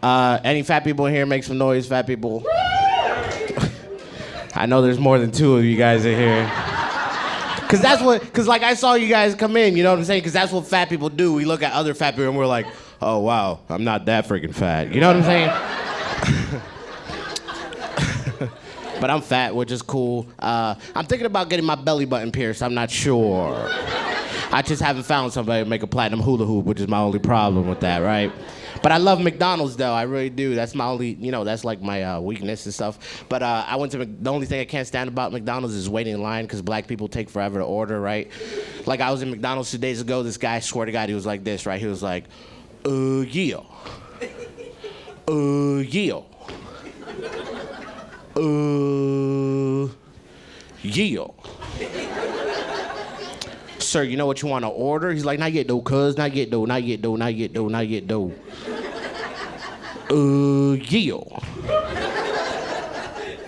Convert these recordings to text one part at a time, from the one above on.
Any fat people in here, make some noise, fat people. I know there's more than 2 of you guys in here. Cause like I saw you guys come in, you know what I'm saying? Cause that's what fat people do. We look at other fat people and we're like, oh wow, I'm not that freaking fat. You know what I'm saying? But I'm fat, which is cool. I'm thinking about getting my belly button pierced. I'm not sure. I just haven't found somebody to make a platinum hula hoop, which is my only problem with that, right? But I love McDonald's, though. I really do. That's my only, that's like my weakness and stuff. But I went to, the only thing I can't stand about McDonald's is waiting in line because black people take forever to order, right? Like, I was in McDonald's 2 days ago. This guy, swear to God, he was like this, right? He was like, yeah. Yeah. Yeah. Sir, you know what you want to order? He's like, not yet though, cuz, not yet though, not yet though, not yet though, not yet though. Yeah.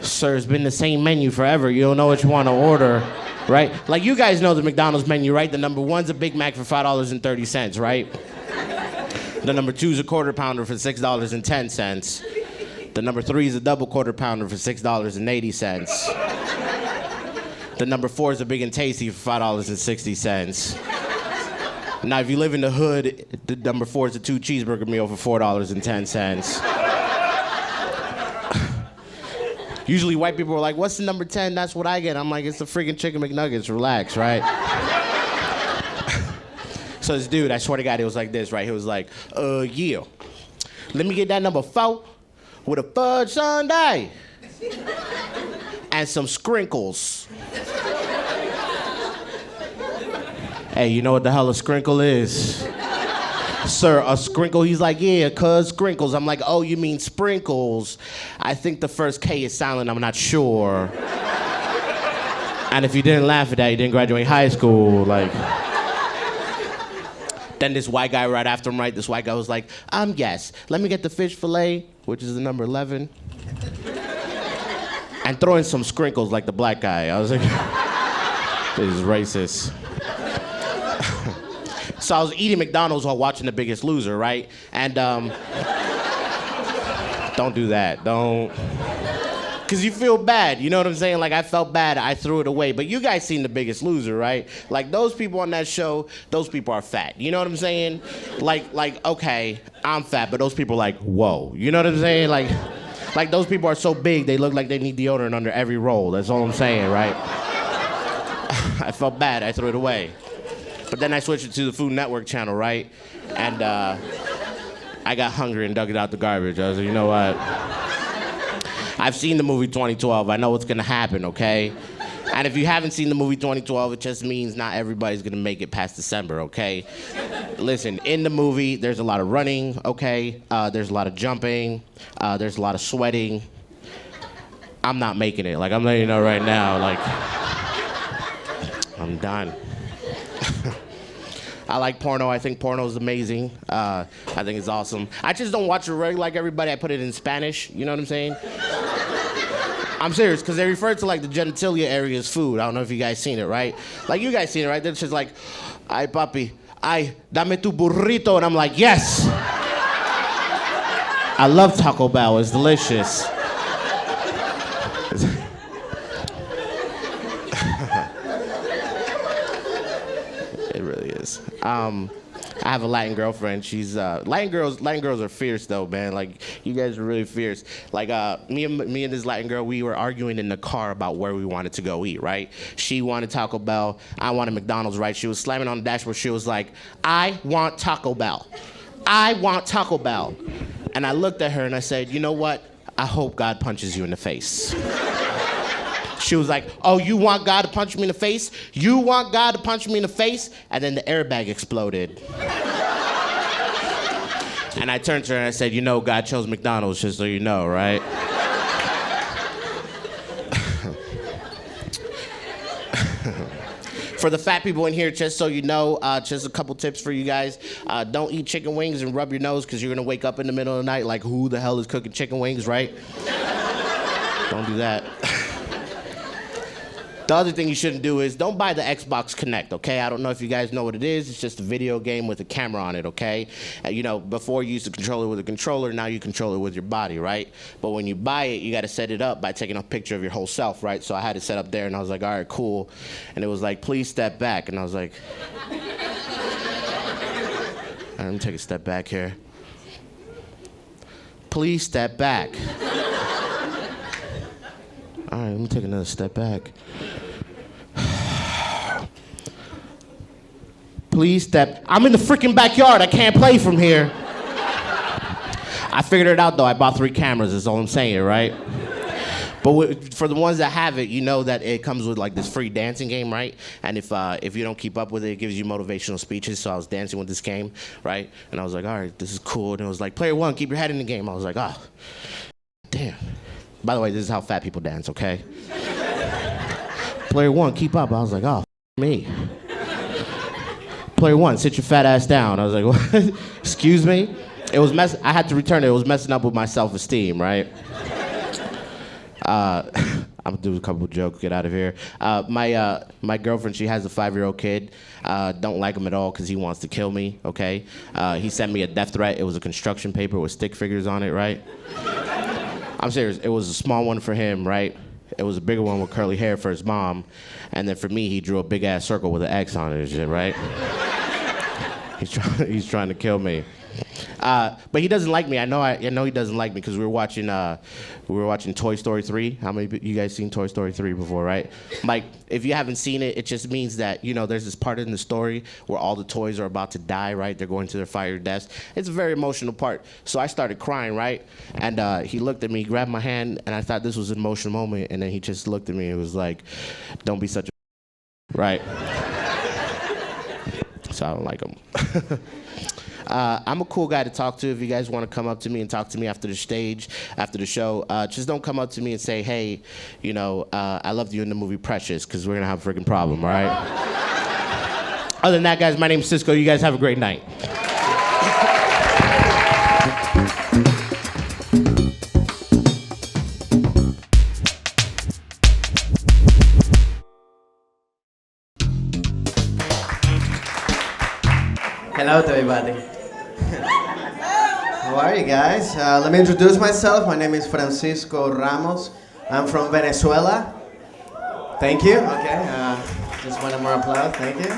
Sir, it's been the same menu forever. You don't know what you want to order, right? Like, you guys know the McDonald's menu, right? The number 1's a Big Mac for $5.30, right? The number 2's a quarter pounder for $6.10. The number 3 is a double quarter pounder for $6.80. The number 4 is a big and tasty for $5.60. Now, if you live in the hood, the number 4 is a 2 cheeseburger meal for $4.10. Usually white people are like, what's the number 10? That's what I get. I'm like, it's the freaking chicken McNuggets. Relax, right? So this dude, I swear to God, he was like this, right? He was like, yeah. Let me get that number 4 with a fudge sundae and some sprinkles. Hey, you know what the hell a sprinkle is? Sir, a sprinkle? He's like, yeah, cuz sprinkles. I'm like, oh, you mean sprinkles? I think the first K is silent, I'm not sure. And if you didn't laugh at that, you didn't graduate high school, like. Then this white guy right after him, right? This white guy was like, yes, let me get the fish fillet, which is the number 11. And throw in some sprinkles like the black guy. I was like, this is racist. So I was eating McDonald's while watching The Biggest Loser, right? And don't do that, don't. Cause you feel bad, you know what I'm saying? Like, I felt bad, I threw it away. But you guys seen The Biggest Loser, right? Like, those people on that show, those people are fat. You know what I'm saying? Like, okay, I'm fat, but those people are like, whoa. You know what I'm saying? Like those people are so big, they look like they need deodorant under every roll. That's all I'm saying, right? I felt bad, I threw it away. But then I switched it to the Food Network channel, right? And I got hungry and dug it out the garbage. I was like, you know what? I've seen the movie 2012. I know what's gonna happen, okay? And if you haven't seen the movie 2012, it just means not everybody's gonna make it past December, okay? Listen, in the movie, there's a lot of running, okay? There's a lot of jumping. There's a lot of sweating. I'm not making it. Like, I'm letting you know right now, like, I'm done. I like porno. I think porno is amazing. I think it's awesome. I just don't watch it regular like everybody. I put it in Spanish. You know what I'm saying? I'm serious, because they refer to, like, the genitalia area as food. I don't know if you guys seen it, right? Like, you guys seen it, right? They're just like, ay, papi, ay, dame tu burrito. And I'm like, yes. I love Taco Bell. It's delicious. It really is. I have a Latin girlfriend. She's Latin girls are fierce though, man. Like, you guys are really fierce. Like, me and this Latin girl, we were arguing in the car about where we wanted to go eat, right? She wanted Taco Bell, I wanted McDonald's, right? She was slamming on the dashboard. She was like, I want Taco Bell. I want Taco Bell. And I looked at her and I said, you know what? I hope God punches you in the face. She was like, oh, you want God to punch me in the face? You want God to punch me in the face? And then the airbag exploded. And I turned to her and I said, you know, God chose McDonald's, just so you know, right? For the fat people in here, just so you know, just a couple tips for you guys. Don't eat chicken wings and rub your nose, because you're going to wake up in the middle of the night like, who the hell is cooking chicken wings, right? Don't do that. The other thing you shouldn't do is don't buy the Xbox Connect, okay? I don't know if you guys know what it is. It's just a video game with a camera on it, okay? Before you used to control it with a controller, now you control it with your body, right? But when you buy it, you got to set it up by taking a picture of your whole self, right? So I had it set up there, and I was like, all right, cool. And it was like, please step back. And I was like, all right, let me take a step back here. Please step back. All right, let me take another step back. Please step. I'm in the freaking backyard. I can't play from here. I figured it out, though. I bought 3 cameras, is all I'm saying, right? But for the ones that have it, you know that it comes with like this free dancing game, right? And if you don't keep up with it, it gives you motivational speeches. So I was dancing with this game, right? And I was like, all right, this is cool. And it was like, player 1, keep your head in the game. I was like, oh, damn. By the way, this is how fat people dance, okay? Player 1, keep up. I was like, oh, me. Player 1, sit your fat ass down. I was like, what? Excuse me? I had to return it. It was messing up with my self-esteem, right? I'm gonna do a couple jokes, get out of here. My girlfriend, she has a 5-year-old kid. Don't like him at all because he wants to kill me, okay? He sent me a death threat. It was a construction paper with stick figures on it, right? I'm serious. It was a small one for him, right? It was a bigger one with curly hair for his mom. And then for me, he drew a big-ass circle with an X on it and shit, right? He's trying to kill me. But he doesn't like me. I know he doesn't like me because we were watching Toy Story 3. How many of you guys seen Toy Story 3 before, right? Like, if you haven't seen it, it just means that, there's this part in the story where all the toys are about to die, right? They're going to their fiery deaths. It's a very emotional part. So I started crying, right? And he looked at me, grabbed my hand, and I thought this was an emotional moment. And then he just looked at me and was like, don't be such a right? So I don't like him. I'm a cool guy to talk to. If you guys want to come up to me and talk to me after the show, just don't come up to me and say, hey, I loved you in the movie Precious, because we're going to have a freaking problem, all right? Other than that, guys, my name's Cisco. You guys have a great night. Hello to everybody. How are you guys? Let me introduce myself. My name is Francisco Ramos. I'm from Venezuela. Thank you. Okay. Just one more applause. Thank you.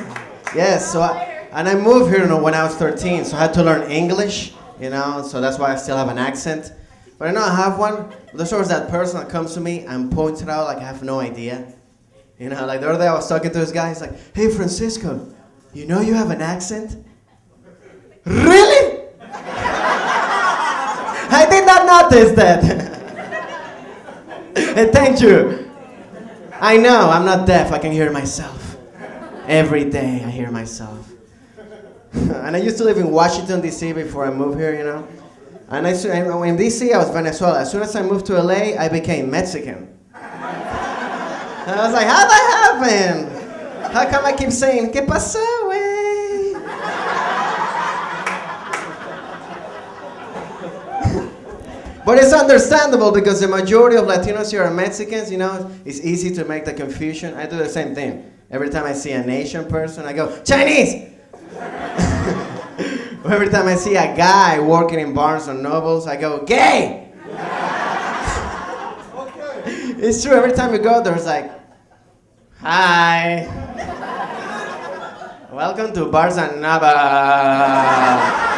Yes. I moved here when I was 13, so I had to learn English. So that's why I still have an accent. But I know I have one. There's always that person that comes to me and points it out like I have no idea. Like the other day I was talking to this guy. He's like, "Hey, Francisco, you know you have an accent?" Really? I did not notice that. Thank you. I know, I'm not deaf. I can hear myself. Every day I hear myself. And I used to live in Washington, D.C. before I moved here, And in D.C. I was Venezuela. As soon as I moved to L.A., I became Mexican. And I was like, how'd that happen? How come I keep saying, ¿Qué pasó, güey? But it's understandable because the majority of Latinos here are Mexicans, it's easy to make the confusion. I do the same thing. Every time I see an Asian person, I go, Chinese! Or every time I see a guy working in Barnes and Nobles, I go, gay! It's true, every time you go, there's like, hi. Welcome to Barnes and Nobles.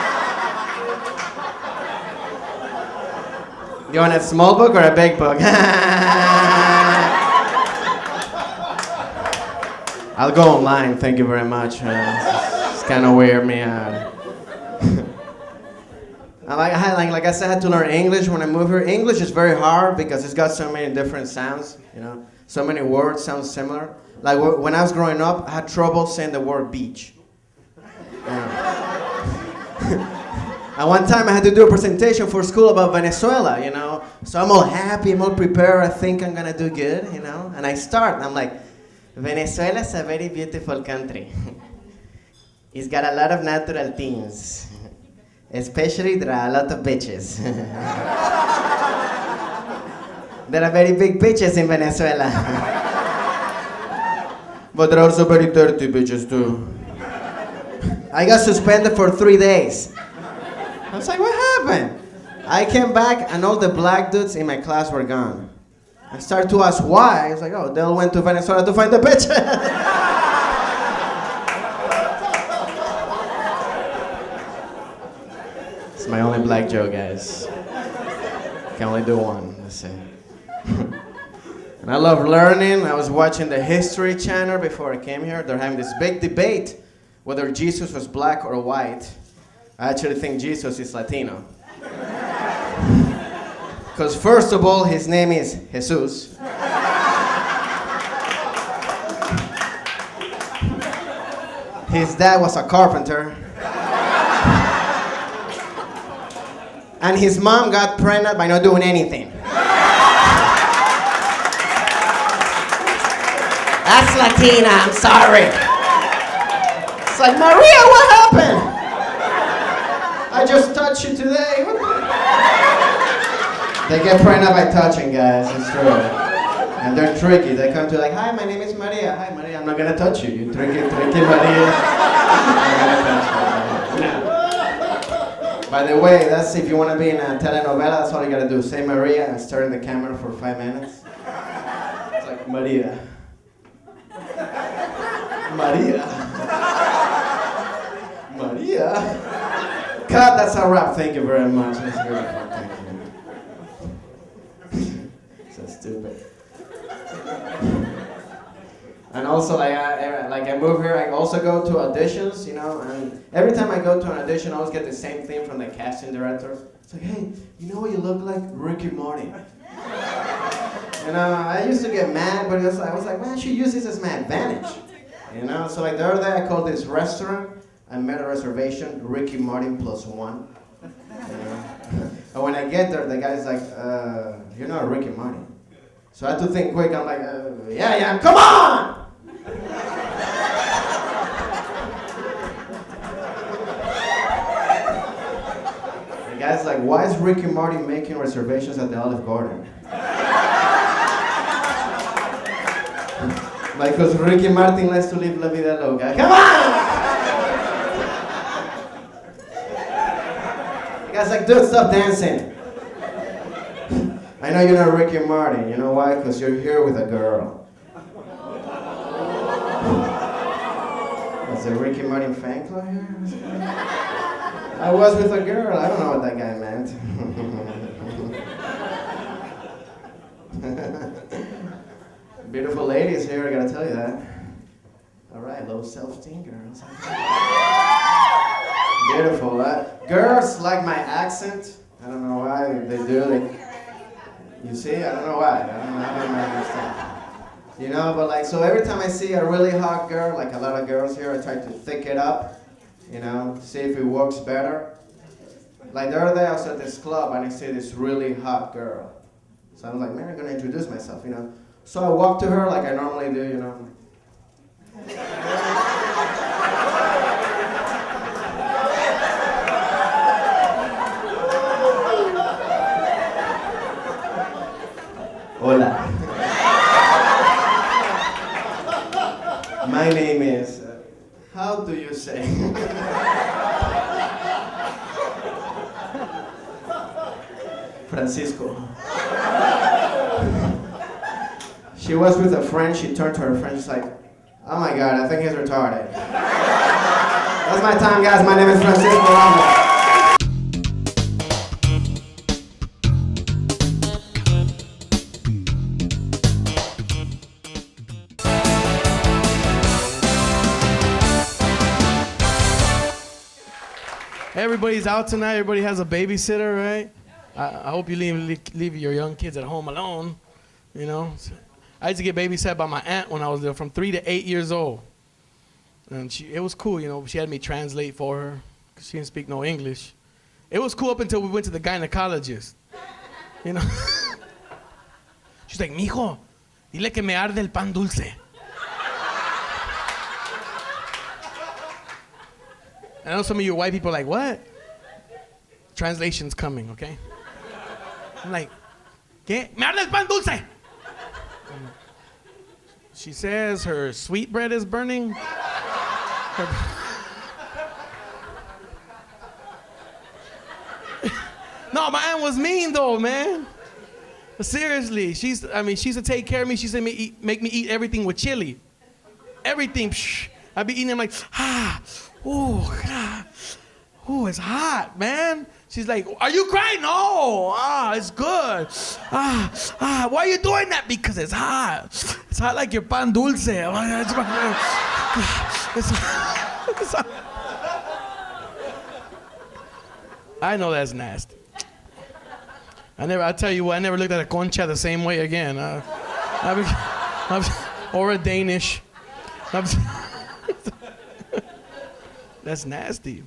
You want a small book or a big book? I'll go online, thank you very much. It's kind of weird me out. Like I said, I had to learn English when I moved here. English is very hard because it's got so many different sounds, So many words sound similar. Like when I was growing up, I had trouble saying the word beach. And one time I had to do a presentation for school about Venezuela, So I'm all happy, I'm all prepared, I think I'm gonna do good, And I start, and I'm like, Venezuela is a very beautiful country. It's got a lot of natural things. Especially there are a lot of bitches. There are very big bitches in Venezuela. But they're also very dirty bitches too. I got suspended for 3 days. I was like, what happened? I came back and all the black dudes in my class were gone. I started to ask why. I was like, oh, they all went to Venezuela to find the bitch. It's my only black joke, guys. Can only do one. Let's see. And I love learning. I was watching the History Channel before I came here. They're having this big debate whether Jesus was black or white. I actually think Jesus is Latino. Because first of all, his name is Jesus. His dad was a carpenter. And his mom got pregnant by not doing anything. That's Latina, I'm sorry. It's like, Maria, what happened? I just touched you today. They get pregnant by touching, guys, it's true. And they're tricky. They come to like, hi, my name is Maria. Hi, Maria, I'm not gonna touch you. You tricky Maria. I'm gonna touch you. No. By the way, that's if you want to be in a telenovela, that's all you gotta do. Say Maria and stare in the camera for 5 minutes. It's like, Maria. Maria. Maria. Cut, that's a wrap. Thank you very much. That's beautiful. Thank you. So stupid. And also, like I move here, I also go to auditions, you know, and every time I go to an audition, I always get the same thing from the casting director. It's like, hey, you know what you look like? Ricky Martin. And I used to get mad, but I was like, man, I should use this as my advantage. You know, so like the other day I called this restaurant, I made a reservation, Ricky Martin +1. You know? And when I get there, the guy's like, you're not Ricky Martin. So I had to think quick, I'm like, yeah, come on! The guy's like, why is Ricky Martin making reservations at the Olive Garden? Like, because Ricky Martin likes to live la vida loca. Come on! The guy's like, dude, stop dancing. I know you're not Ricky Martin. You know why? Because you're here with a girl. Is there Ricky Martin fan club here? I was with a girl. I don't know what that guy meant. Beautiful ladies here, I gotta tell you that. All right, low self-esteem girls. Beautiful. Girls like my accent. I don't know why they do. You see, I don't know why. I don't understand. You know, but like, so every time I see a really hot girl, like a lot of girls here, I try to thick it up, you know, see if it works better. Like the other day I was at this club and I see this really hot girl. So I'm like, man, I'm gonna introduce myself, you know. So I walk to her like I normally do, you know. Hola. My name is, how do you say? Francisco. She was with a friend, she turned to her friend, she's like, oh my God, I think he's retarded. That's my time, guys. My name is Francisco Ramos. Everybody's out tonight. Everybody has a babysitter, right? I hope you leave your young kids at home alone, you know. I used to get babysat by my aunt when I was there from 3 to 8 years old. And it was cool, you know. She had me translate for her because she didn't speak no English. It was cool up until we went to the gynecologist, you know. She's like, mijo, dile que me arde el pan dulce. I know some of you white people are like, what? Translation's coming, okay? I'm like, ¿qué? Me arde el pan dulce. She says her sweetbread is burning. No, my aunt was mean though, man. Seriously, she used to take care of me. She said make me eat everything with chili. Everything. I'd be eating them like, it's hot, man. She's like, are you crying? No, it's good. Why are you doing that? Because it's hot. It's hot like your pan dulce. I know that's nasty. I tell you what, I never looked at a concha the same way again. Or a Danish. That's nasty.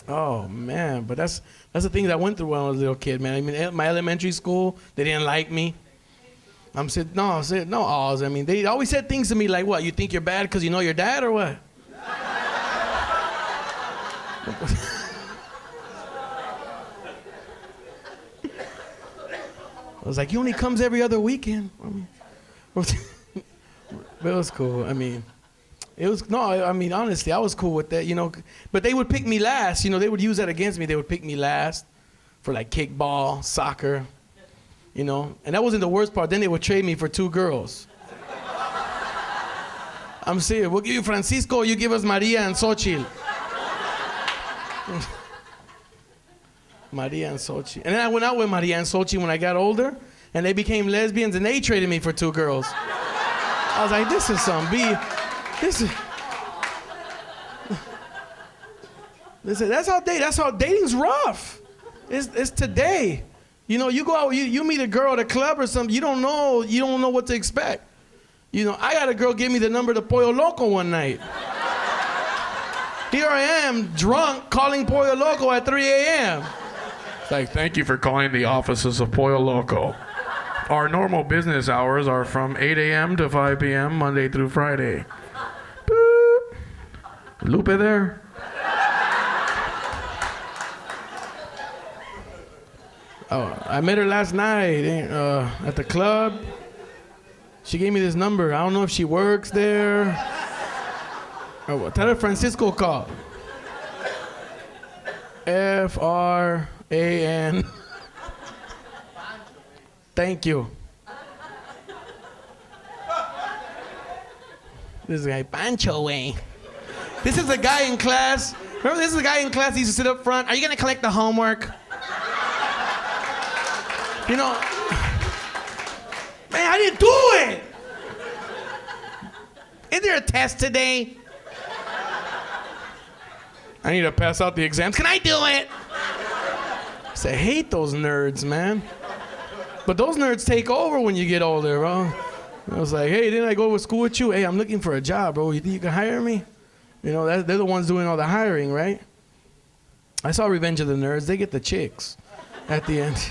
Oh man, but that's the thing that I went through when I was a little kid, man. I mean, my elementary school, they didn't like me. I said, Oz. I mean, they always said things to me like, what, you think you're bad because you know your dad or what? I was like, he only comes every other weekend. I mean, but it was cool. I mean, honestly, I was cool with that, you know. But they would pick me last. You know, they would use that against me. They would pick me last for like kickball, soccer, you know. And that wasn't the worst part. Then they would trade me for 2 girls. I'm serious. We'll give you Francisco, you give us Maria and Xochitl. Maria and Xochitl. And then I went out with Maria and Xochitl when I got older, and they became lesbians, and they traded me for 2 girls. I was like, this is some B. That's how dating's rough. It's today. You know, you go out, you meet a girl at a club or something, you don't know what to expect. You know, I got a girl give me the number to Pollo Loco one night. Here I am, drunk, calling Pollo Loco at 3 a.m. It's like, thank you for calling the offices of Pollo Loco. Our normal business hours are from 8 a.m. to 5 p.m. Monday through Friday. Boop. Lupe there? Oh, I met her last night at the club. She gave me this number. I don't know if she works there. Oh, tell her Francisco called. F-R-A-N. Thank you. This is guy, Pancho way. This is a guy in class. Remember, this is a guy in class. He used to sit up front. Are you gonna collect the homework? You know, man, I didn't do it. Is there a test today? I need to pass out the exams. Can I do it? I hate those nerds, man. But those nerds take over when you get older, bro. I was like, hey, didn't I go to school with you? Hey, I'm looking for a job, bro. You think you can hire me? You know, they're the ones doing all the hiring, right? I saw Revenge of the Nerds. They get the chicks at the end.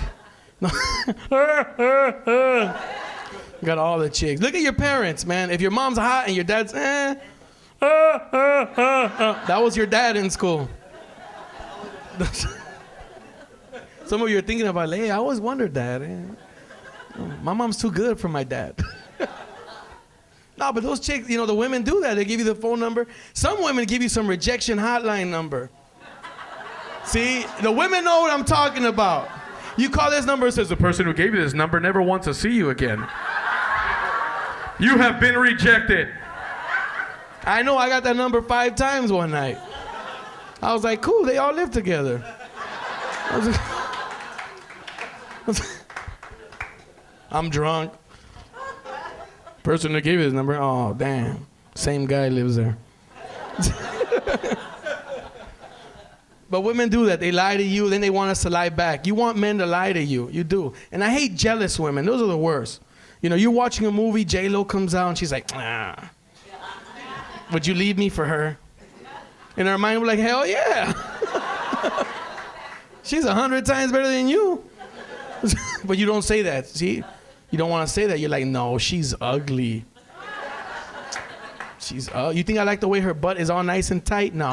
Got all the chicks. Look at your parents, man. If your mom's hot and your dad's that was your dad in school. Some of you are thinking about, hey, I always wondered that. My mom's too good for my dad. No, but those chicks, you know, the women do that. They give you the phone number. Some women give you some rejection hotline number. See, the women know what I'm talking about. You call this number, it says the person who gave you this number never wants to see you again. You have been rejected. I know, I got that number 5 times one night. I was like, cool, they all live together. I'm drunk. Person that gave you this number, oh, damn. Same guy lives there. But women do that. They lie to you, then they want us to lie back. You want men to lie to you. You do. And I hate jealous women. Those are the worst. You know, you're watching a movie, J-Lo comes out, and she's like, ah. Would you leave me for her? In her mind, we're like, hell yeah. She's 100 times better than you. But you don't say that, see? You don't want to say that. You're like, no, she's ugly. You think I like the way her butt is all nice and tight? No.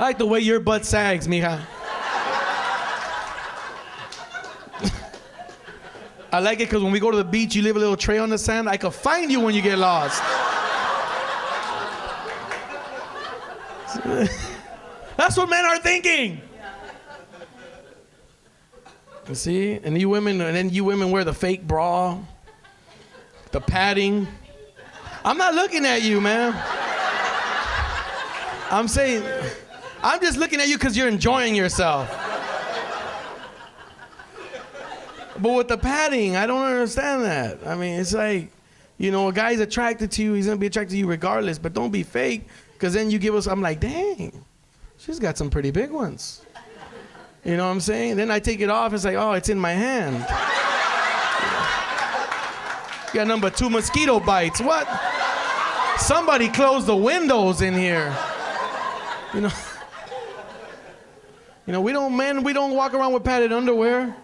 I like the way your butt sags, mija. I like it because when we go to the beach, you leave a little tray on the sand. I could find you when you get lost. That's what men are thinking. You see? And then you women wear the fake bra, the padding. I'm not looking at you, man. I'm just looking at you because you're enjoying yourself. But with the padding, I don't understand that. I mean, it's like, a guy's attracted to you, he's gonna be attracted to you regardless, but don't be fake, because then you give us, I'm like, dang, she's got some pretty big ones. You know what I'm saying? Then I take it off, it's like, oh, it's in my hand. You got number 2 mosquito bites, what? Somebody close the windows in here. We don't walk around with padded underwear.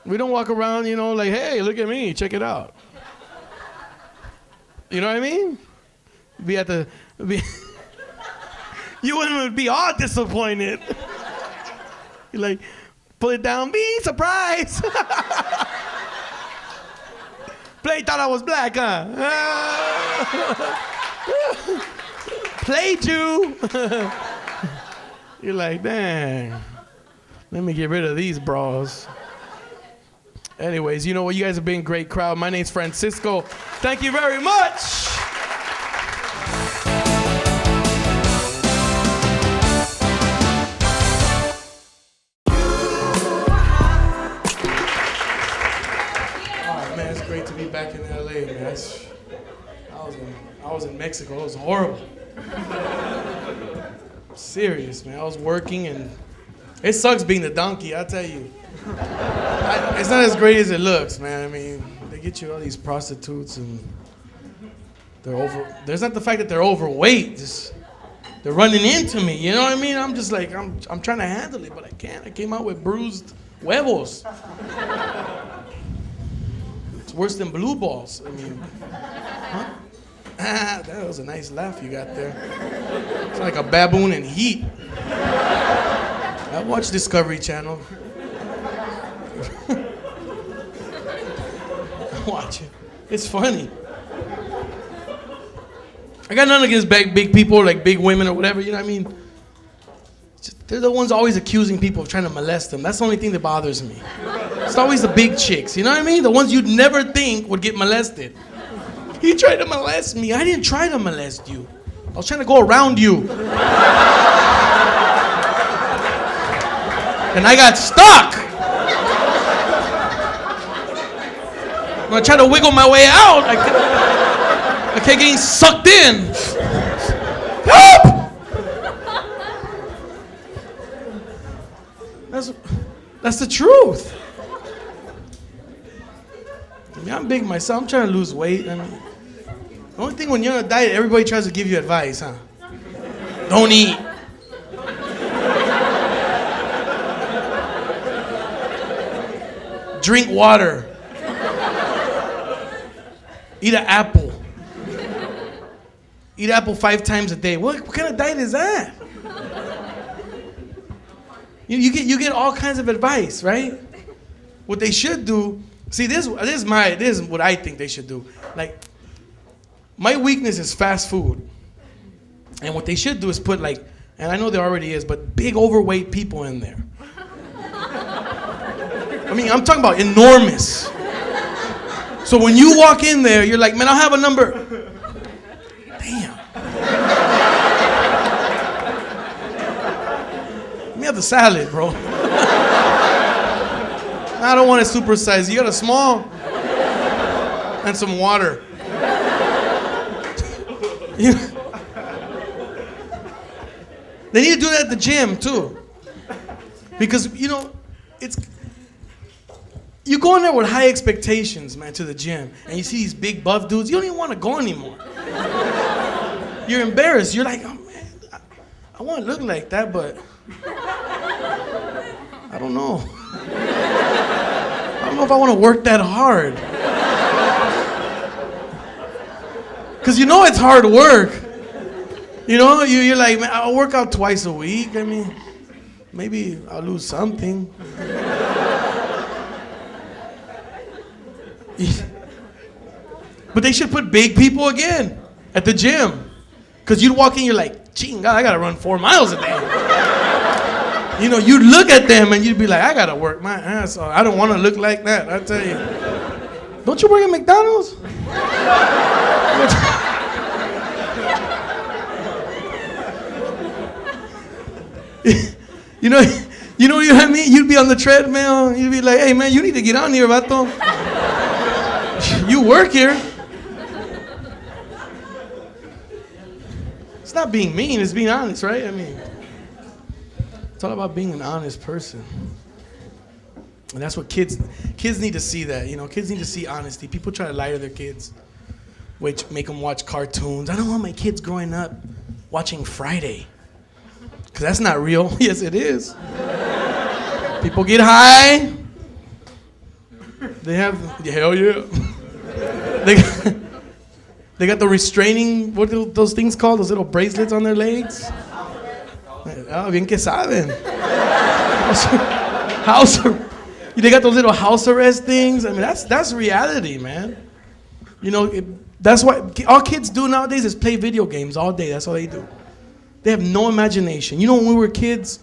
We don't walk around, like, hey, look at me, check it out. You know what I mean? You wouldn't be all disappointed. You're like, pull it down, be surprised. Play thought I was black, huh? Played you. You're like, dang, let me get rid of these bras. Anyways, you know what? You guys have been a great crowd. My name's Francisco. Thank you very much. Oh, man, it's great to be back in LA, man. I was in Mexico. It was horrible. Serious, man. I was working, and it sucks being the donkey, I tell you. It's not as great as it looks, man. I mean, they get you all these prostitutes, and there's not the fact that they're overweight, just they're running into me, you know what I mean? I'm just like, I'm trying to handle it, but I can't. I came out with bruised huevos. It's worse than blue balls. I mean, huh? That was a nice laugh you got there. It's like a baboon in heat. I watch Discovery Channel. Watch it. It's funny. I got nothing against big people, like big women or whatever, you know what I mean? They're the ones always accusing people of trying to molest them. That's the only thing that bothers me. It's always the big chicks, you know what I mean? The ones you'd never think would get molested. He tried to molest me. I didn't try to molest you. I was trying to go around you. And I got stuck. When I try to wiggle my way out, I kept getting sucked in. Help! That's the truth. I mean, I'm big myself. I'm trying to lose weight. I mean, the only thing when you're on a diet, everybody tries to give you advice, huh? Don't eat. Drink water. Eat an apple. Eat apple 5 times a day. What kind of diet is that? You get all kinds of advice, right? What they should do. See, this is what I think they should do. Like, my weakness is fast food, and what they should do is put and I know there already is, but big overweight people in there. I mean, I'm talking about enormous. So when you walk in there, you're like, man, I'll have a number. Damn. Let me have the salad, bro. I don't want it supersized. You got a small and some water. They need to do that at the gym too. Because, you go in there with high expectations, man, to the gym, and you see these big buff dudes, you don't even want to go anymore. You're embarrassed. You're like, oh, man, I want to look like that, but I don't know. I don't know if I want to work that hard. Because it's hard work. You're like, man, I'll work out twice a week. I mean, maybe I'll lose something. But they should put big people again at the gym. Because you'd walk in, you're like, gee, God, I got to run 4 miles a day. You know, you'd look at them and you'd be like, I got to work my ass off. I don't want to look like that, I tell you. Don't you work at McDonald's? You know what I mean? You'd be on the treadmill. You'd be like, hey, man, you need to get on here, vato. You work here. It's not being mean. It's being honest, right? I mean, it's all about being an honest person. And that's what kids need to see that. You know, kids need to see honesty. People try to lie to their kids. Make them watch cartoons. I don't want my kids growing up watching Friday. Because that's not real. Yes, it is. People get high. They have, hell yeah. They got the restraining, what are those things called? Those little bracelets on their legs? Oh, bien que saben. They got those little house arrest things. I mean, that's reality, man. You know, that's what all kids do nowadays is play video games all day. That's all they do. They have no imagination. You know, when we were kids,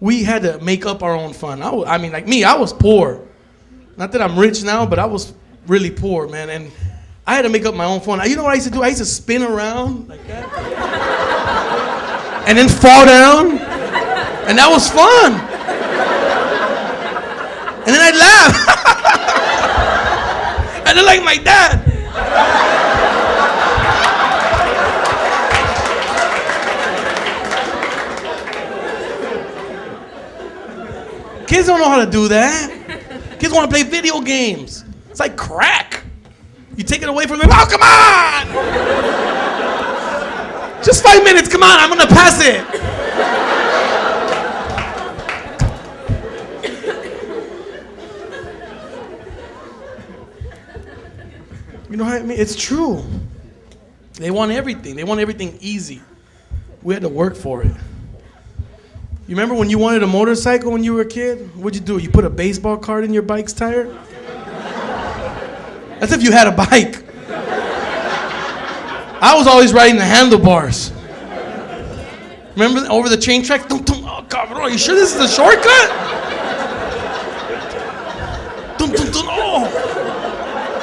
we had to make up our own fun. I was poor. Not that I'm rich now, but I was really poor, man. And I had to make up my own fun. You know what I used to do? I used to spin around like that. And then fall down. And that was fun. And then I'd laugh. I look like my dad. Kids don't know how to do that. Kids want to play video games. It's like crack. You take it away from them. Oh, come on! Just 5 minutes. Come on, I'm going to pass it. You know what I mean? It's true. They want everything. They want everything easy. We had to work for it. You remember when you wanted a motorcycle when you were a kid? What'd you do? You put a baseball card in your bike's tire? That's if you had a bike. I was always riding the handlebars. Remember over the train track? Oh, cabrón, are you sure this is the shortcut?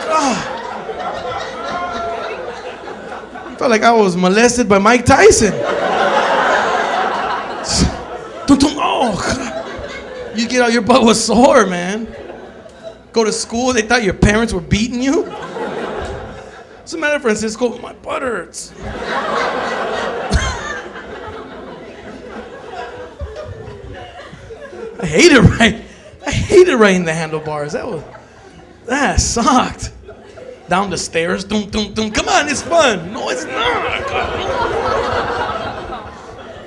Oh. I felt like I was molested by Mike Tyson. Oh, you get out, your butt was sore, man. Go to school, they thought your parents were beating you. What's the matter, Francisco? My butt hurts. I hated riding the handlebars. That sucked. Down the stairs, Come on, it's fun. No, it's not.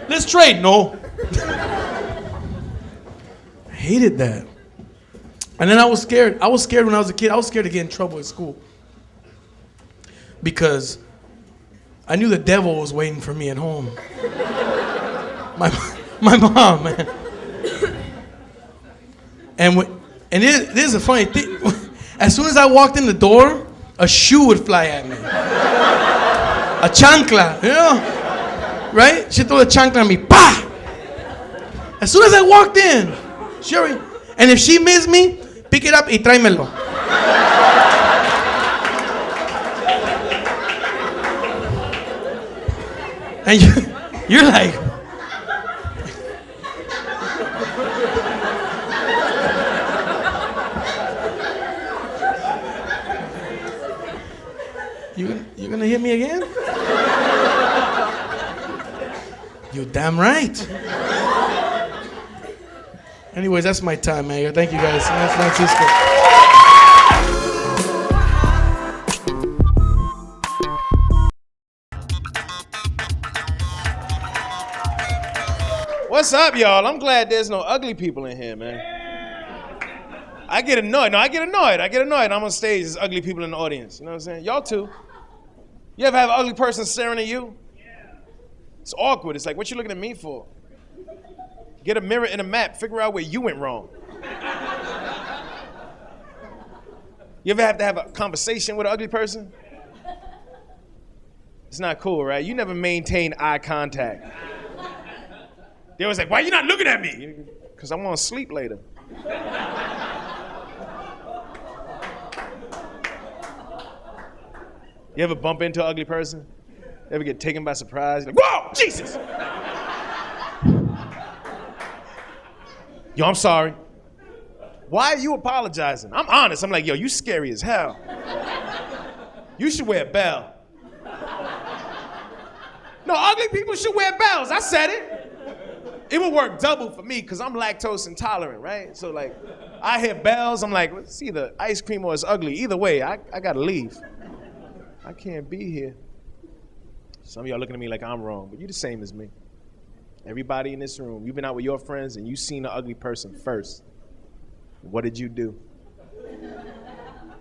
Let's trade. No. I hated that. And then I was scared. I was scared when I was a kid. I was scared to get in trouble at school. Because I knew the devil was waiting for me at home. My mom, man. And this is a funny thing. As soon as I walked in the door, a shoe would fly at me. A chancla, you know? Right? She threw a chancla at me. Bah! As soon as I walked in, and if she missed me, pick it up y tráemelo. And you're like, you're gonna hit me again? You damn right. Anyways, that's my time, man. Thank you guys. That's Francisco. What's up, y'all? I'm glad there's no ugly people in here, man. I get annoyed. I get annoyed. I'm on stage. There's ugly people in the audience. You know what I'm saying? Y'all too. You ever have an ugly person staring at you? It's awkward. It's like, what you looking at me for? Get a mirror and a map. Figure out where you went wrong. You ever have to have a conversation with an ugly person? It's not cool, right? You never maintain eye contact. They always like, why you not looking at me? Because I want to sleep later. You ever bump into an ugly person? Ever get taken by surprise? You're like, whoa, Jesus! Yo, I'm sorry. Why are you apologizing? I'm honest. I'm like, yo, you scary as hell. You should wear a bell. No, ugly people should wear bells. I said it. It would work double for me because I'm lactose intolerant, right? So like, I hear bells, I'm like, it's either ice cream or it's ugly. Either way, I gotta leave. I can't be here. Some of y'all looking at me like I'm wrong, but you're the same as me. Everybody in this room, you've been out with your friends and you seen an ugly person first. What did you do?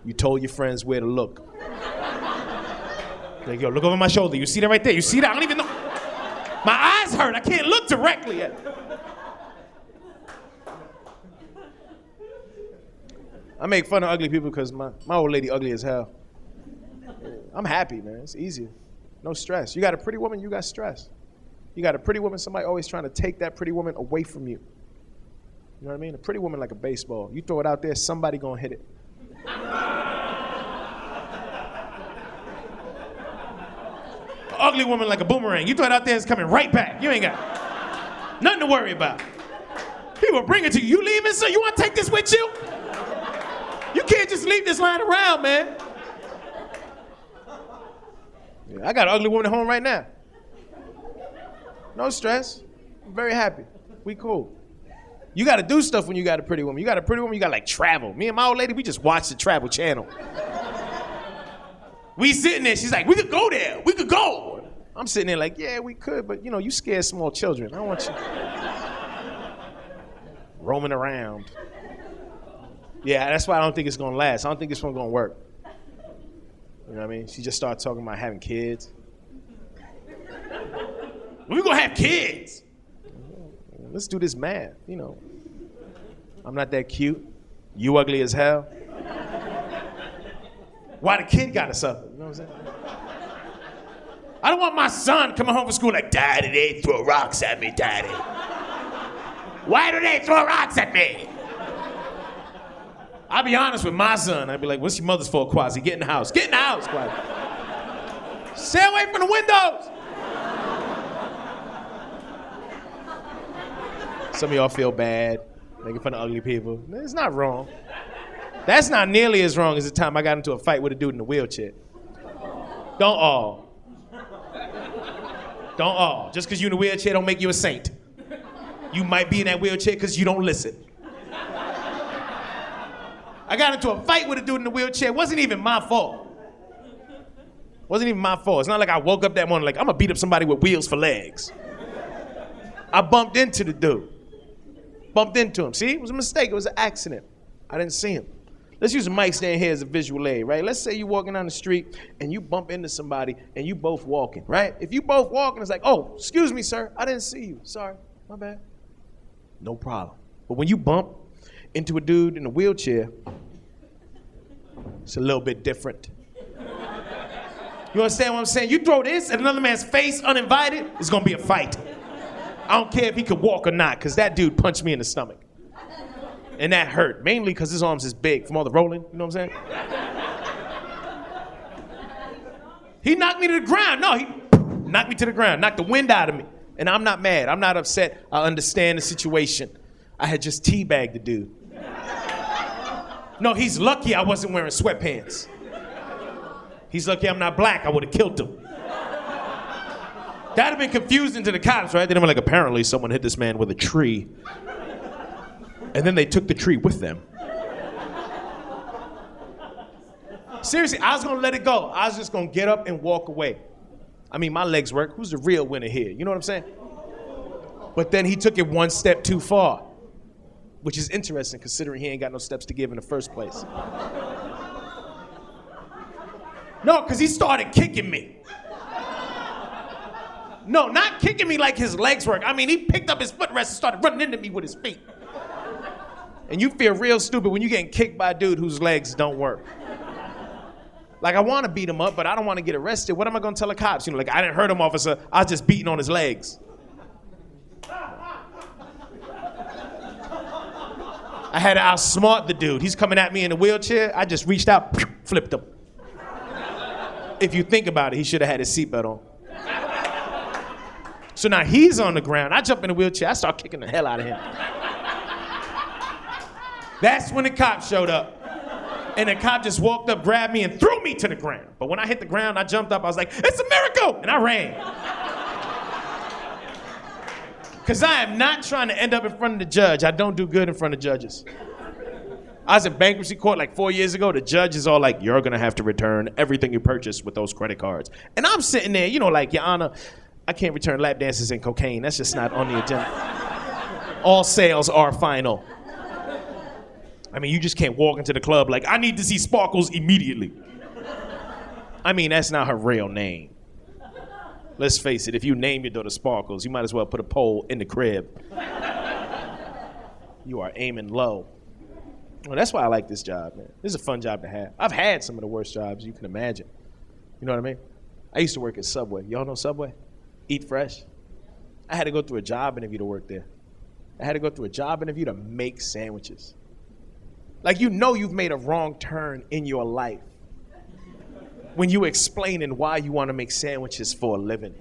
You told your friends where to look. Like, yo, look over my shoulder. You see that right there? You see that? I don't even know. My eyes hurt. I can't look directly at it. I make fun of ugly people because my old lady ugly as hell. I'm happy, man. It's easier. No stress. You got a pretty woman, you got stress. You got a pretty woman, somebody always trying to take that pretty woman away from you. You know what I mean? A pretty woman like a baseball. You throw it out there, somebody gonna hit it. Ugly woman like a boomerang. You throw it out there, it's coming right back. You ain't got nothing to worry about. People bring it to you. You leaving, sir? You want to take this with you? You can't just leave this lying around, man. Yeah, I got an ugly woman at home right now. No stress. I'm very happy. We cool. You got to do stuff when you got a pretty woman. You got a pretty woman, you got to like travel. Me and my old lady, we just watch the Travel Channel. We sitting there, she's like, we could go there, we could go. I'm sitting there like, yeah, we could, but you know, you scare small children. I don't want you roaming around. Yeah, that's why I don't think it's gonna last. I don't think this one's gonna work. You know what I mean? She just started talking about having kids. We're gonna have kids. Let's do this math, you know. I'm not that cute. You ugly as hell. Why the kid gotta suffer? You know what I'm saying? I don't want my son coming home from school like, Daddy, they throw rocks at me, Daddy. Why do they throw rocks at me? I'll be honest with my son. I'd be like, what's your mother's fault, Quasi? Get in the house. Get in the house, Quasi. Stay away from the windows. Some of y'all feel bad, making fun of ugly people. It's not wrong. That's not nearly as wrong as the time I got into a fight with a dude in a wheelchair. Don't all. Don't all. Just because you're in a wheelchair don't make you a saint. You might be in that wheelchair because you don't listen. I got into a fight with a dude in a wheelchair. It wasn't even my fault. Wasn't even my fault. It's not like I woke up that morning like, I'm going to beat up somebody with wheels for legs. I bumped into the dude. Bumped into him. See, it was a mistake. It was an accident. I didn't see him. Let's use a mic stand here as a visual aid, right? Let's say you're walking down the street and you bump into somebody and you both walking, right? If you both walking, it's like, oh, excuse me, sir. I didn't see you. Sorry. My bad. No problem. But when you bump into a dude in a wheelchair, it's a little bit different. You understand what I'm saying? You throw this at another man's face uninvited, it's gonna be a fight. I don't care if he could walk or not, because that dude punched me in the stomach. And that hurt, mainly because his arms is big from all the rolling, you know what I'm saying? He knocked me to the ground. No, he knocked me to the ground, knocked the wind out of me. And I'm not mad, I'm not upset, I understand the situation. I had just teabagged the dude. No, he's lucky I wasn't wearing sweatpants. He's lucky I'm not black, I would have killed him. That'd have been confusing to the cops, right? They'd have been like, apparently someone hit this man with a tree. And then they took the tree with them. Seriously, I was gonna let it go. I was just gonna get up and walk away. I mean, my legs work. Who's the real winner here? You know what I'm saying? But then he took it one step too far, which is interesting considering he ain't got no steps to give in the first place. No, because he started kicking me. No, not kicking me like his legs work. I mean, he picked up his footrest and started running into me with his feet. And you feel real stupid when you're getting kicked by a dude whose legs don't work. Like, I want to beat him up, but I don't want to get arrested. What am I going to tell the cops? You know, like, I didn't hurt him, officer. I was just beating on his legs. I had to outsmart the dude. He's coming at me in a wheelchair. I just reached out, flipped him. If you think about it, he should have had his seatbelt on. So now he's on the ground. I jump in the wheelchair. I start kicking the hell out of him. That's when the cop showed up. And the cop just walked up, grabbed me, and threw me to the ground. But when I hit the ground, I jumped up. I was like, it's a miracle! And I ran. Because I am not trying to end up in front of the judge. I don't do good in front of judges. I was in bankruptcy court like 4 years ago. The judge is all like, you're going to have to return everything you purchased with those credit cards. And I'm sitting there, you know, like, Your Honor, I can't return lap dances and cocaine. That's just not on the agenda. All sales are final. I mean, you just can't walk into the club like, I need to see Sparkles immediately. I mean, that's not her real name. Let's face it, if you name your daughter Sparkles, you might as well put a pole in the crib. You are aiming low. Well, that's why I like this job, man. This is a fun job to have. I've had some of the worst jobs you can imagine. You know what I mean? I used to work at Subway. Y'all know Subway? Eat Fresh. I had to go through a job interview to work there. I had to go through a job interview to make sandwiches. Like, you know you've made a wrong turn in your life when you explaining why you want to make sandwiches for a living.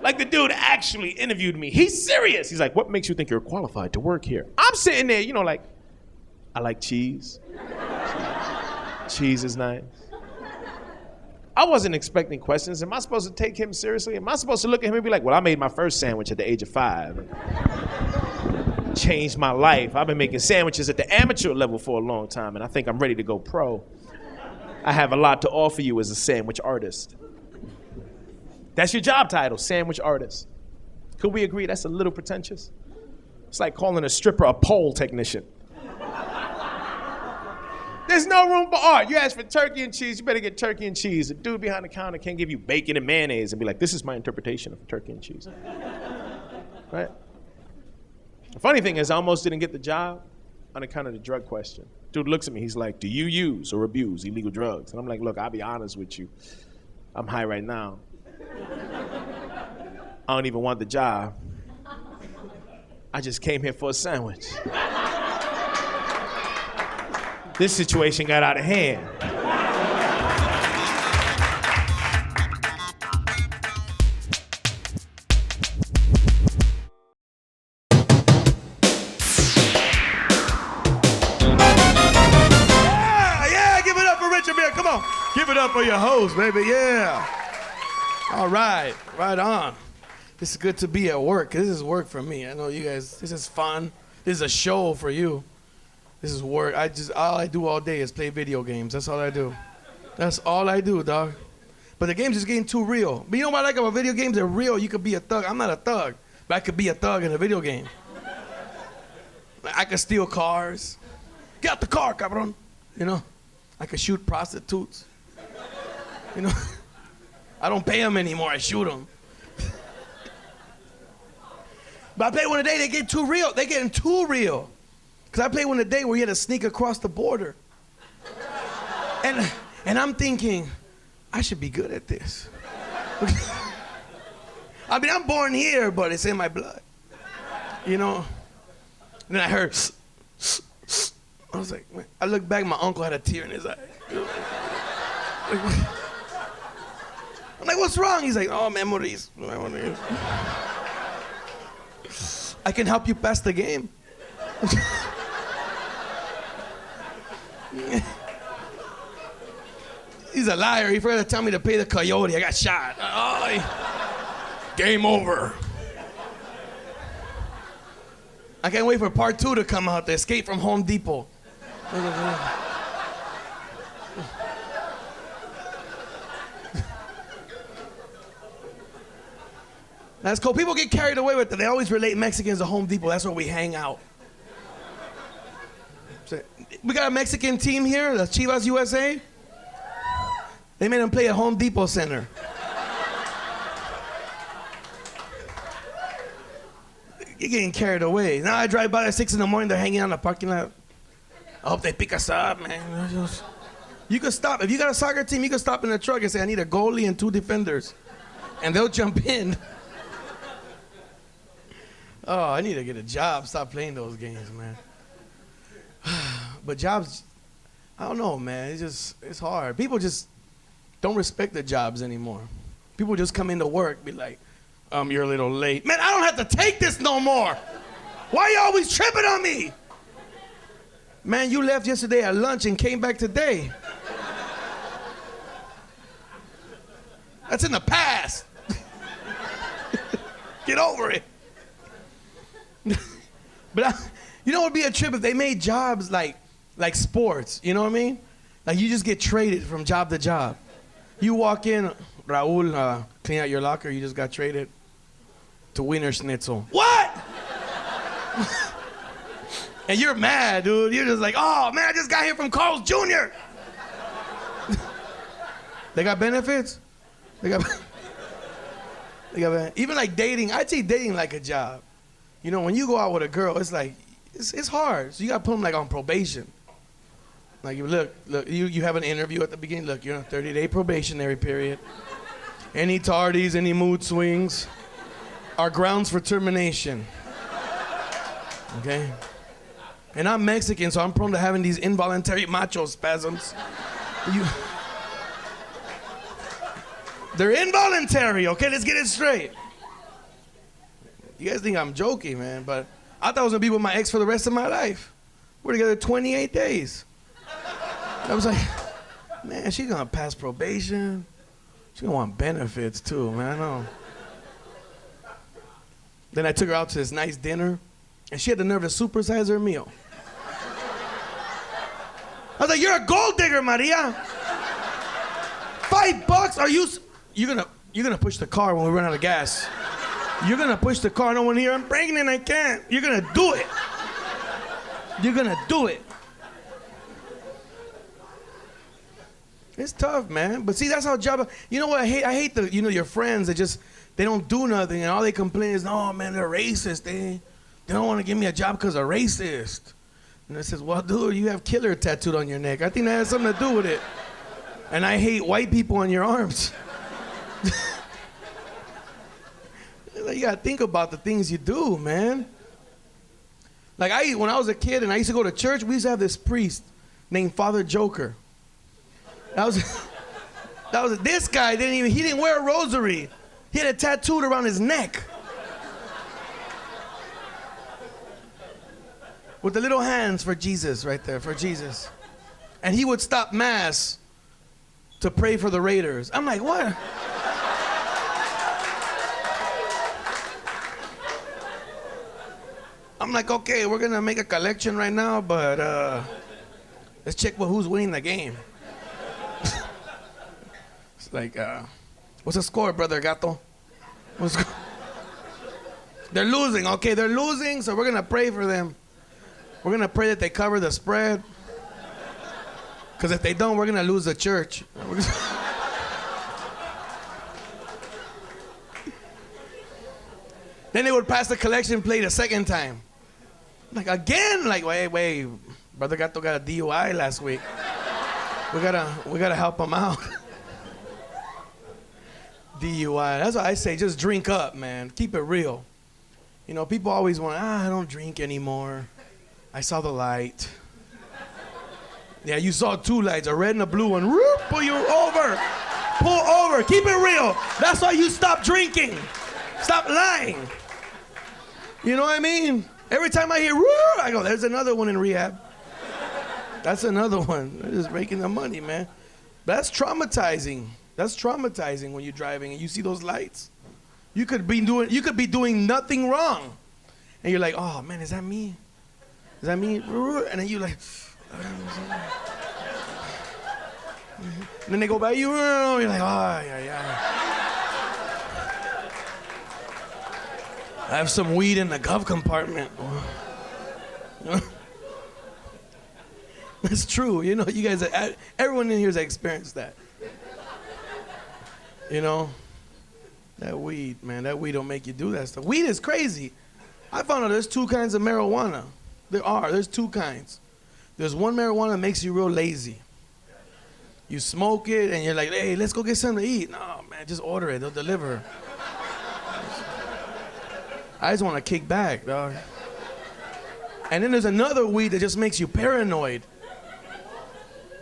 Like, the dude actually interviewed me. He's serious. He's like, what makes you think you're qualified to work here? I'm sitting there, you know, like, I like cheese. Cheese is nice. I wasn't expecting questions. Am I supposed to take him seriously? Am I supposed to look at him and be like, well, I made my first sandwich at the age of 5. Changed my life. I've been making sandwiches at the amateur level for a long time, and I think I'm ready to go pro. I have a lot to offer you as a sandwich artist. That's your job title, sandwich artist. Could we agree that's a little pretentious? It's like calling a stripper a pole technician. There's no room for art. You ask for turkey and cheese, you better get turkey and cheese. The dude behind the counter can't give you bacon and mayonnaise and be like, this is my interpretation of turkey and cheese. Right? The funny thing is, I almost didn't get the job on account of the drug question. Dude looks at me, he's like, do you use or abuse illegal drugs? And I'm like, look, I'll be honest with you. I'm high right now. I don't even want the job. I just came here for a sandwich. This situation got out of hand. Come on, give it up for your host, baby, yeah. All right, right on. It's good to be at work. This is work for me. I know you guys, this is fun. This is a show for you. This is work. All I do all day is play video games. That's all I do. That's all I do, dog. But the game's just getting too real. But you know what I like about video games? They're real. You could be a thug. I'm not a thug, but I could be a thug in a video game. Like, I could steal cars. Get out the car, cabron. You know? I could shoot prostitutes. You know? I don't pay them anymore. I shoot them. But I play one a day, they get too real. They're getting too real. Because I played one a day where you had to sneak across the border. And I'm thinking, I should be good at this. I mean, I'm born here, but it's in my blood. You know? And then I heard, I was like, man. I looked back, my uncle had a tear in his eye. I'm like, what's wrong? He's like, oh, memories. I can help you pass the game. He's a liar. He forgot to tell me to pay the coyote. I got shot. Game over. I can't wait for part 2 to come out. The Escape from Home Depot. That's cool. People get carried away with it. They always relate Mexicans to Home Depot. That's where we hang out. So, we got a Mexican team here, the Chivas USA. They made them play at Home Depot Center. You're getting carried away. Now I drive by at 6 in the morning, they're hanging out in the parking lot. I hope they pick us up, man. You could stop. If you got a soccer team, you could stop in the truck and say, I need a goalie and 2 defenders. And they'll jump in. Oh, I need to get a job. Stop playing those games, man. But jobs, I don't know, man. It's hard. People just don't respect their jobs anymore. People just come into work, be like, you're a little late. Man, I don't have to take this no more. Why you always tripping on me? Man, you left yesterday at lunch and came back today. That's in the past. Get over it. But you know what would be a trip if they made jobs like sports, you know what I mean? Like you just get traded from job to job. You walk in, Raul, clean out your locker, you just got traded to Wiener Schnitzel. What? And you're mad, dude. You're just like, oh, man, I just got here from Carl's Jr. They got benefits? Even like dating, I'd say dating like a job. You know, when you go out with a girl, it's like, it's hard. So you got to put them like on probation. Like, look, you have an interview at the beginning. Look, you're on a 30-day probationary period. Any tardies, any mood swings are grounds for termination. Okay? And I'm Mexican, so I'm prone to having these involuntary macho spasms. They're involuntary, okay? Let's get it straight. You guys think I'm joking, man, but I thought I was gonna be with my ex for the rest of my life. We're together 28 days. I was like, man, she's gonna pass probation. She's gonna want benefits too, man, I know. Then I took her out to this nice dinner, and she had the nerve to supersize her meal. I was like, you're a gold digger, Maria. $5? Are you? You're gonna push the car when we run out of gas. You're gonna push the car. No one here. I'm pregnant. I can't. You're gonna do it. You're gonna do it. It's tough, man. But see, that's how job. You know what I hate? I hate your friends that just they don't do nothing and all they complain is, oh man, they're racist. They don't want to give me a job because they're racist. And I says, well, dude, you have killer tattooed on your neck. I think that has something to do with it. And I hate white people on your arms. You gotta think about the things you do, man. Like when I was a kid and I used to go to church, we used to have this priest named Father Joker. This guy he didn't wear a rosary. He had it tattooed around his neck. With the little hands for Jesus right there, for Jesus. And he would stop mass to pray for the Raiders. I'm like, what? I'm like, okay, we're gonna make a collection right now, but let's check who's winning the game. It's like, what's the score, brother Gato? They're losing, okay, they're losing, so we're gonna pray for them. We're gonna pray that they cover the spread. Because if they don't, we're gonna lose the church. Then they would pass the collection plate a second time. Like again, like wait, brother Gato got a DUI last week. We gotta help him out. DUI. That's why I say just drink up, man. Keep it real. You know, people always want, I don't drink anymore. I saw the light. Yeah, you saw 2 lights, a red and a blue one. Whoop, pull you over. Pull over. Keep it real. That's why you stop drinking. Stop lying. You know what I mean? Every time I hear, woo, I go, there's another one in rehab. That's another one. They're just making the money, man. But that's traumatizing. That's traumatizing when you're driving and you see those lights. You could be doing nothing wrong. And you're like, oh man, is that me? Is that me? And then you're like, and then they go by you, you're like, oh, yeah. I have some weed in the glove compartment. That's true. You know, you guys, everyone in here has experienced that. You know, that weed, man, that weed don't make you do that stuff. Weed is crazy. I found out there's 2 kinds of marijuana. There's 2 kinds. There's one marijuana that makes you real lazy. You smoke it, and you're like, hey, let's go get something to eat. No, man, just order it. They'll deliver. I just want to kick back, dog. And then there's another weed that just makes you paranoid.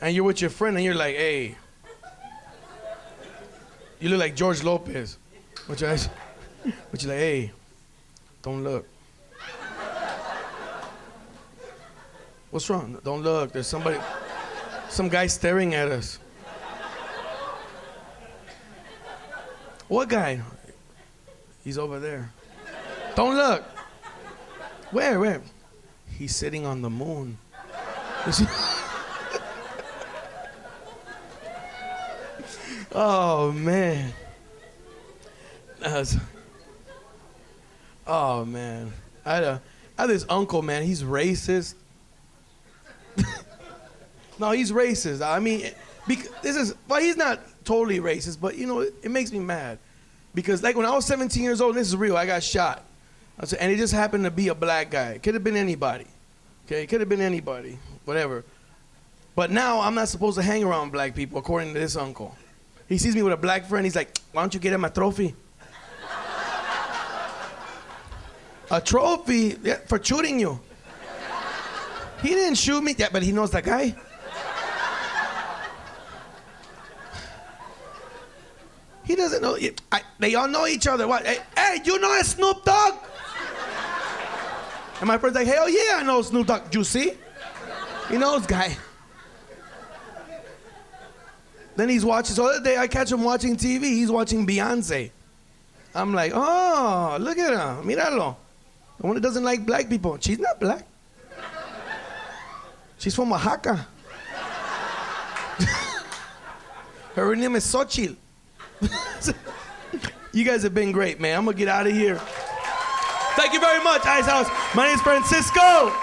And you're with your friend, and you're like, hey, you look like George Lopez. But you're like, hey, don't look. What's wrong? Don't look. There's some guy staring at us. What guy? He's over there. Don't look. Where? He's sitting on the moon. Oh, man. Oh, man. I had this uncle, man. He's racist. No, he's racist. I mean, he's not totally racist, but, you know, it makes me mad. Because, like, when I was 17 years old, this is real, I got shot. And it just happened to be a black guy. It could have been anybody. Okay, it could have been anybody. Whatever. But now I'm not supposed to hang around black people, according to this uncle. He sees me with a black friend. He's like, why don't you get him a trophy? A trophy? Yeah, for shooting you. He didn't shoot me. Yeah, but he knows that guy. He doesn't know. They all know each other. What? Hey, you know Snoop Dogg? And my friend's like, hell yeah, I know Snoop Dogg. You see? He knows guy. Then he's watching. So the other day I catch him watching TV. He's watching Beyonce. I'm like, oh, look at her. Míralo. The one that doesn't like black people. She's not black. She's from Oaxaca. Her name is Xochitl. You guys have been great, man. I'm going to get out of here. Thank you very much, Ice House. My name is Francisco.